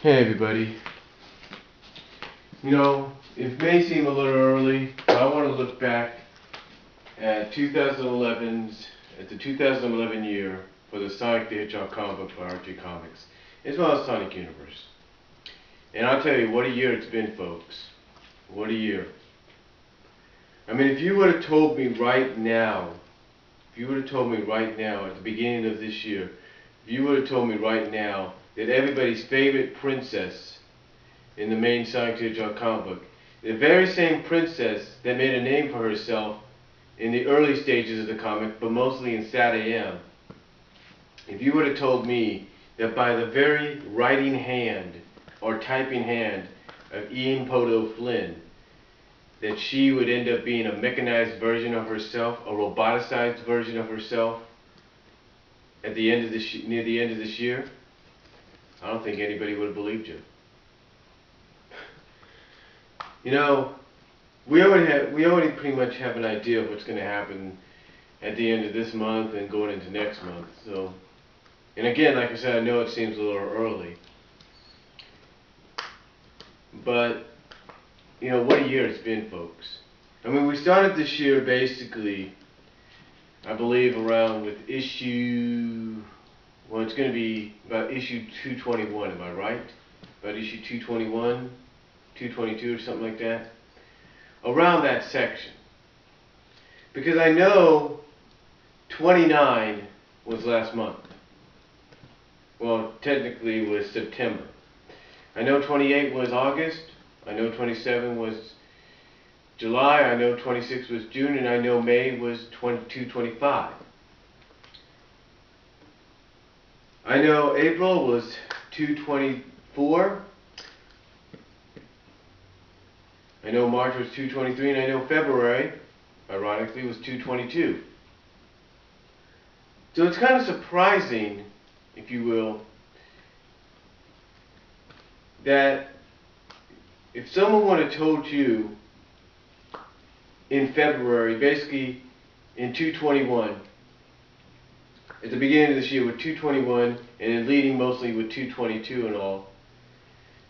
Hey everybody. You know, it may seem a little early, but I want to look back at the 2011 year for the Sonic the Hedgehog comic book by Archie Comics, as well as Sonic Universe. And I'll tell you, what a year it's been, folks. What a year. I mean, if you would have told me right now, at the beginning of this year, if you would have told me right now that everybody's favorite princess in the main Sonic the Hedgehog comic book, the very same princess that made a name for herself in the early stages of the comic, but mostly in Sat AM, if you would have told me that by the very writing hand or typing hand of Ian Poto Flynn, that she would end up being a mechanized version of herself, a roboticized version of herself, at the end of this, near the end of this year, I don't think anybody would have believed you. You know, we already pretty much have an idea of what's going to happen at the end of this month and going into next month. So, and again, like I said, I know it seems a little early, but you know, what a year it's been, folks. I mean, we started this year basically, I believe, around with issue, well, it's going to be about issue 221, am I right? About issue 221, 222 or something like that. Around that section. Because I know 29 was last month. Well, technically it was September. I know 28 was August. I know 27 was July. I know 26 was June. And I know May was 225. I know April was 224. I know March was 223, and I know February, ironically, was 222. So it's kind of surprising, if you will, that if someone would have told you in February, basically in 221, at the beginning of this year with 221, and then leading mostly with 222 and all,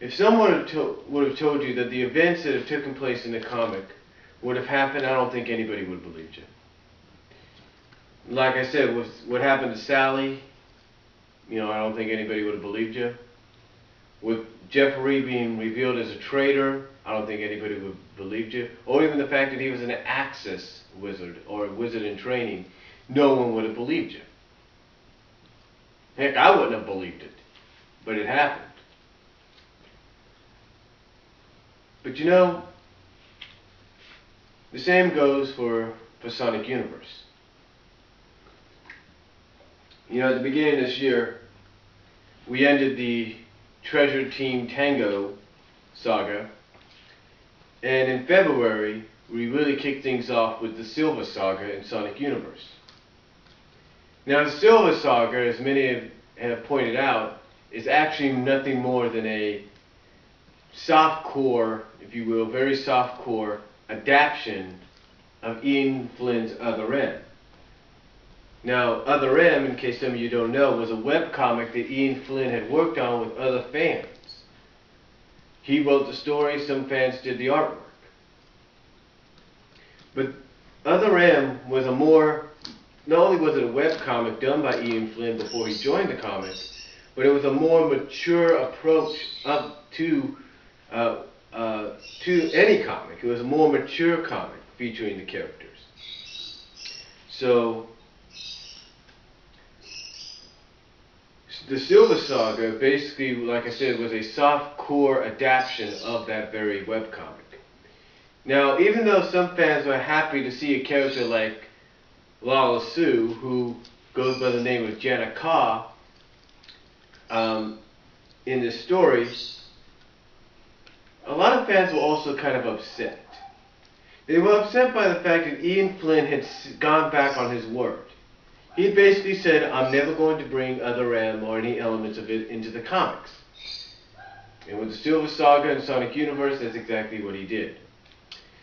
if someone would have told you that the events that have taken place in the comic would have happened, I don't think anybody would have believed you. Like I said, with what happened to Sally, you know, I don't think anybody would have believed you. With Jeffrey being revealed as a traitor, I don't think anybody would have believed you. Or even the fact that he was an Axis wizard, or a wizard in training, no one would have believed you. Heck, I wouldn't have believed it, but it happened. But you know, the same goes for Sonic Universe. You know, at the beginning of this year, we ended the Treasure Team Tango saga, and in February, we really kicked things off with the Silver Saga in Sonic Universe. Now, the Silver Saga, as many have pointed out, is actually nothing more than a soft-core, if you will, very soft-core adaptation of Ian Flynn's Other M. Now, Other M, in case some of you don't know, was a webcomic that Ian Flynn had worked on with other fans. He wrote the story, some fans did the artwork. But Other M was a more, not only was it a webcomic done by Ian Flynn before he joined the comic, but it was a more mature approach up to any comic. It was a more mature comic featuring the characters. So, the Silver Saga, basically, like I said, was a soft-core adaptation of that very webcomic. Now, even though some fans were happy to see a character like Lala Sue, who goes by the name of Jenna Ka, in this story, a lot of fans were also kind of upset. They were upset by the fact that Ian Flynn had gone back on his word. He basically said, I'm never going to bring Other M or any elements of it into the comics. And with the Silver Saga and Sonic Universe, that's exactly what he did.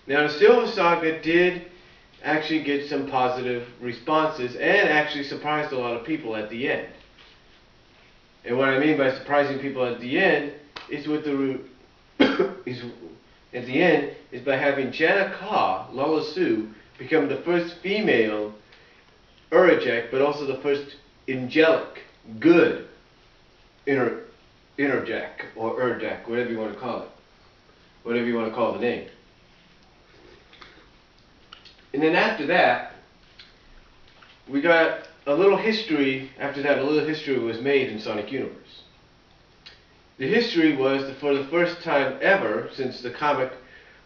Now, the Silver Saga did actually get some positive responses and actually surprised a lot of people at the end. And what I mean by surprising people at the end is with the is at the end is by having Jana Ka, Lala Sue, become the first female Urajek, but also the first angelic, good Interjack or Urjack, whatever you want to call it, whatever you want to call the name. And then after that, we got a little history. After that, a little history was made in Sonic Universe. The history was that for the first time ever, since the comic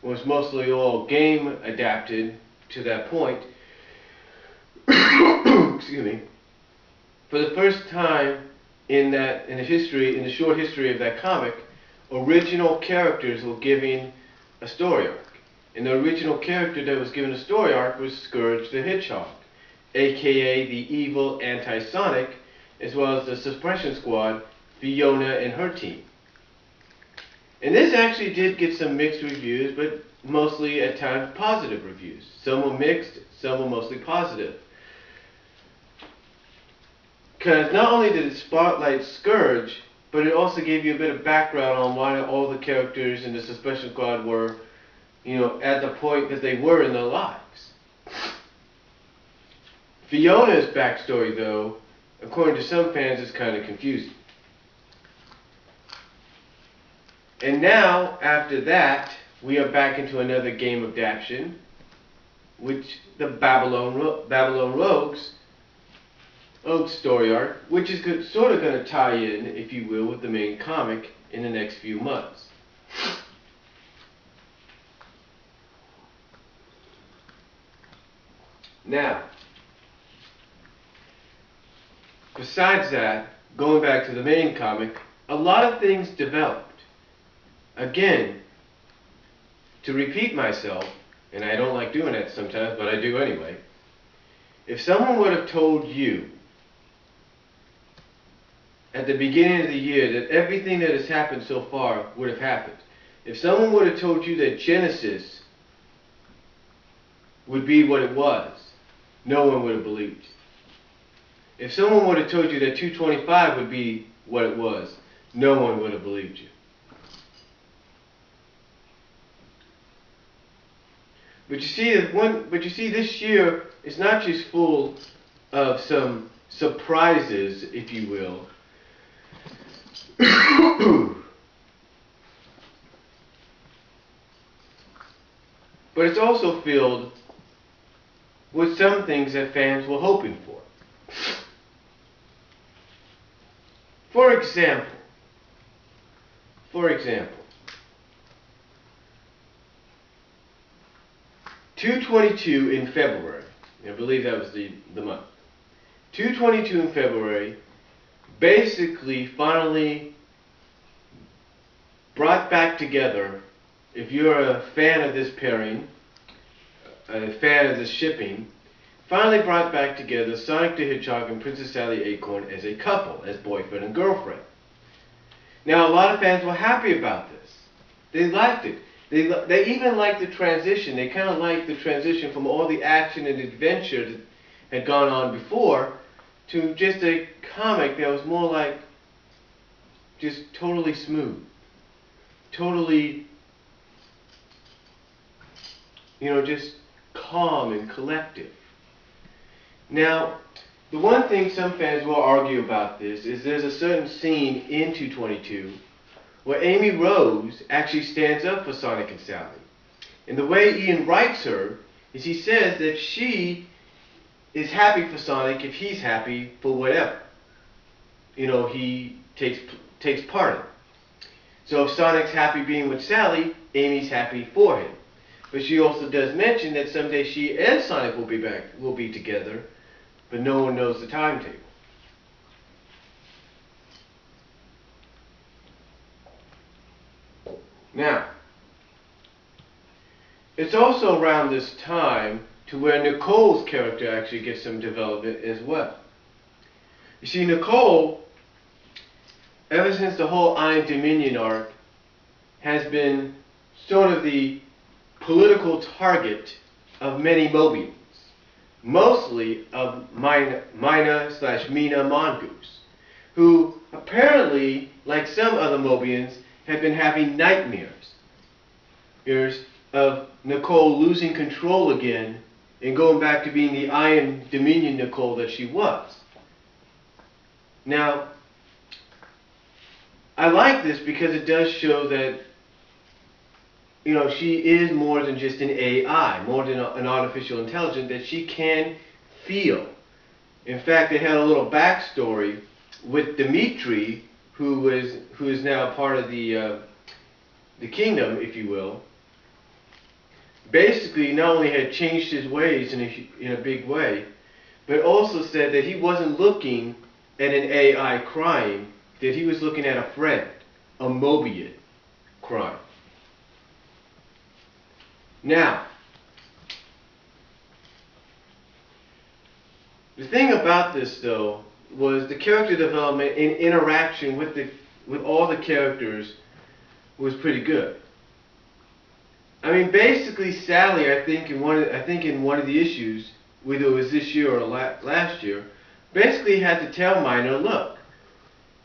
was mostly all game adapted to that point, excuse me, for the first time in the short history of that comic, original characters were given a story arc. And the original character that was given a story arc was Scourge the Hedgehog, aka the evil anti-Sonic, as well as the Suppression Squad, Fiona and her team. And this actually did get some mixed reviews, but mostly at times positive reviews. Some were mixed, some were mostly positive. Because not only did it spotlight Scourge, but it also gave you a bit of background on why all the characters in the Suppression Squad were, at the point that they were in their lives. Fiona's backstory, though, according to some fans, is kind of confusing. And now, after that, we are back into another game adaptation, which the Babylon Rogues story arc, which is sort of going to tie in, if you will, with the main comic in the next few months. Now, besides that, going back to the main comic, a lot of things developed. Again, to repeat myself, and I don't like doing that sometimes, but I do anyway, if someone would have told you at the beginning of the year that everything that has happened so far would have happened, if someone would have told you that Genesis would be what it was, no one would have believed you. If someone would have told you that 225 would be what it was, no one would have believed you. But you see, this year is not just full of some surprises, if you will. But it's also filled with some things that fans were hoping for. For example, 2/22 in February, I believe that was the month. 2/22 in February basically finally brought back together, if you're a fan of this pairing, a fan of this shipping, finally brought back together Sonic the Hedgehog and Princess Sally Acorn as a couple, as boyfriend and girlfriend. Now, a lot of fans were happy about this. They liked it. They even liked the transition. They kind of liked the transition from all the action and adventure that had gone on before to just a comic that was more like just totally smooth. Totally, just calm and collective. Now, the one thing some fans will argue about this is there's a certain scene in 2/22 where Amy Rose actually stands up for Sonic and Sally. And the way Ian writes her is he says that she is happy for Sonic if he's happy for whatever he takes part in. So if Sonic's happy being with Sally, Amy's happy for him. But she also does mention that someday she and Sonic will be together, but no one knows the timetable. Now, it's also around this time to where Nicole's character actually gets some development as well. You see, Nicole, ever since the whole Iron Dominion arc, has been sort of the political target of many Mobians, mostly of Mina/Mina Mongoose, who apparently, like some other Mobians, had been having nightmares of Nicole losing control again and going back to being the Iron Dominion Nicole that she was. Now, I like this because it does show that, you know, she is more than just an AI, more than an artificial intelligence, that she can feel. In fact, they had a little backstory with Dimitri, who is now part of the kingdom, if you will. Basically, not only had changed his ways in a big way, but also said that he wasn't looking at an AI crying, that he was looking at a friend, a Mobian crying. Now, the thing about this, though, was the character development and interaction with all the characters was pretty good. I mean, basically, Sally, I think in one of the issues, whether it was this year or last year, basically had to tell Minor, look,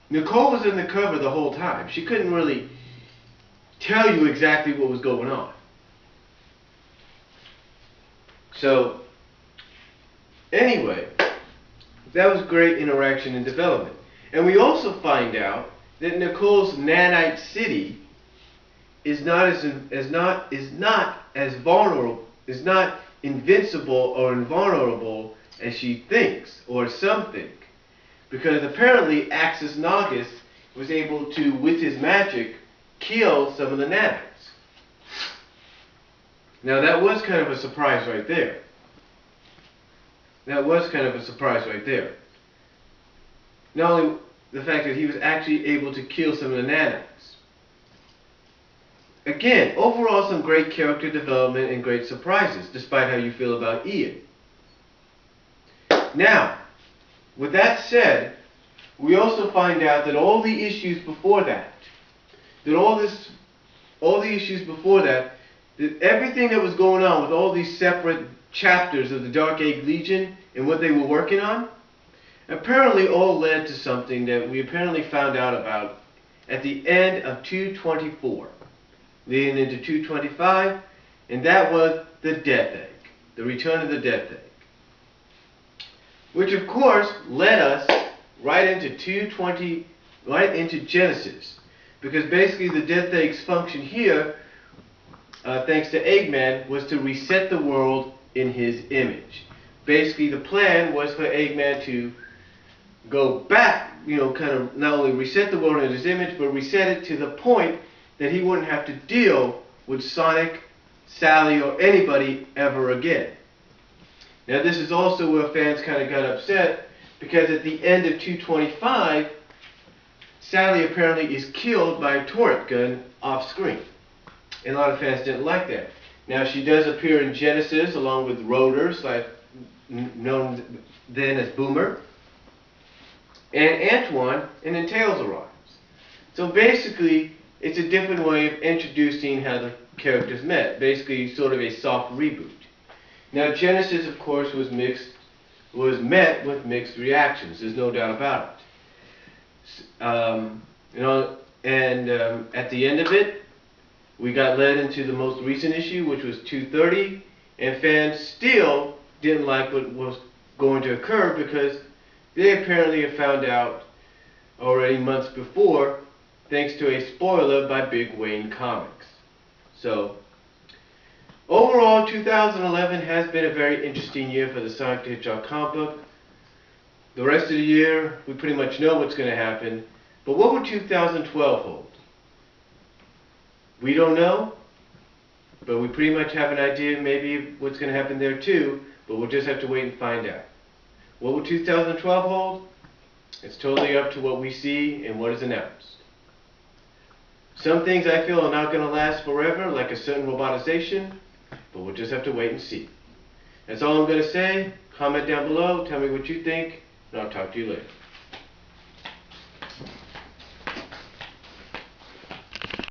Nicole was in the cover the whole time. She couldn't really tell you exactly what was going on. So, anyway, that was great interaction and development. And we also find out that Nicole's nanite city is not invincible or invulnerable as she thinks, or some think. Because apparently Axis Nagus was able to, with his magic, kill some of the nanites. Now that was kind of a surprise right there. That was kind of a surprise right there. Not only the fact that he was actually able to kill some of the nanites. Again, overall some great character development and great surprises, despite how you feel about Ian. Now, with that said, we also find out that all the issues before that, that everything that was going on with all these separate chapters of the Dark Egg Legion and what they were working on, apparently all led to something that we apparently found out about at the end of 224, leading into 225, and that was the Death Egg, the return of the Death Egg. Which of course led us right into Genesis, because basically the Death Egg's function here, thanks to Eggman, was to reset the world in his image. Basically the plan was for Eggman to go back, you know, kind of not only reset the world in his image, but reset it to the point that he wouldn't have to deal with Sonic, Sally, or anybody ever again. Now this is also where fans kind of got upset, because at the end of 225, Sally apparently is killed by a turret gun off screen. And a lot of fans didn't like that. Now she does appear in Genesis along with Rotor, known then as Boomer, and Antoine, and then Tails arrives. So basically, it's a different way of introducing how the characters met. Basically, sort of a soft reboot. Now, Genesis, of course, was met with mixed reactions. There's no doubt about it. At the end of it, we got led into the most recent issue, which was 230, and fans still didn't like what was going to occur because they apparently had found out already months before, thanks to a spoiler by Big Wayne Comics. So, overall, 2011 has been a very interesting year for the Sonic the Hedgehog comic book. The rest of the year, we pretty much know what's going to happen. But what will 2012 hold? We don't know, but we pretty much have an idea maybe what's going to happen there too, but we'll just have to wait and find out. What will 2012 hold? It's totally up to what we see and what is announced. Some things I feel are not going to last forever, like a certain robotization, but we'll just have to wait and see. That's all I'm going to say. Comment down below, tell me what you think, and I'll talk to you later.